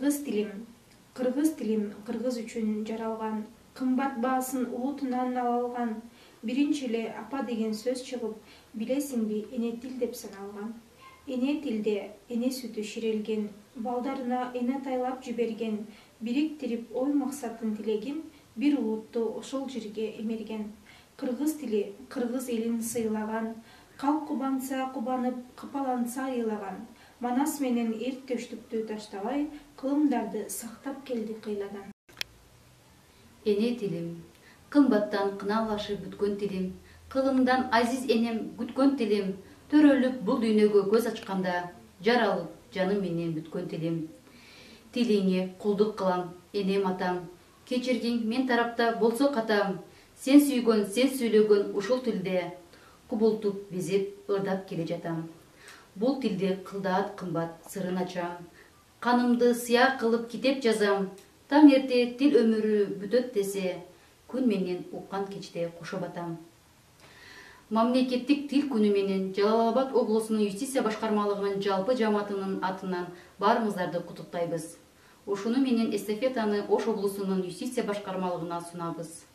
Кыргыз тилим кыргыз үчүн жаралган, кымбат баасын улутунан алган. Биринчи эле апа деген сөз чыгып, билесиңби, эне тил деп саналган. Эне тилде эне сүтү ширелген, балдарына эне тайлап жиберген, бириктирип ой максатын тилеген, бир улутту ошол жерге эмерген. Кыргыз тили кыргыз элин сыйлаган, калк кубанса кубанып, капаланса ыйлаган. Манас менен эрттештүктү таштабай, кылымдарды сактап келди кыйладан. Эне тилим, кымбаттан кыналашып бүткөн тилим, кылымдан азиз энем күткөн тилим, төрөлүп бул дүйнөгө көз ачканда, жаралып жаным менен бүткөн тилим. Тилиңе кулдук кылам, энем атам, кечиргиң мен тарапта болсо катам, сен сүйгөн, сен сүйлөгөн ушул тилде, кубултуп безеп ырдап келе жатам. Бул тилде кылдаат кымбат сырын ачам, канымды сыя кылып китеп жазам, таң эрте тил өмүрү бүтөт десе, күн менен уккан кечте кошо батам. Мамлекеттик тил күнү менен Жалал Абад облусунун юстиция башкармалыгынын жалпы жамаатынын атынан баарыңыздарды куттуктайбыз. Ушуну менен эстафетаны Ош облусунун юстиция башкармалыгына сунабыз.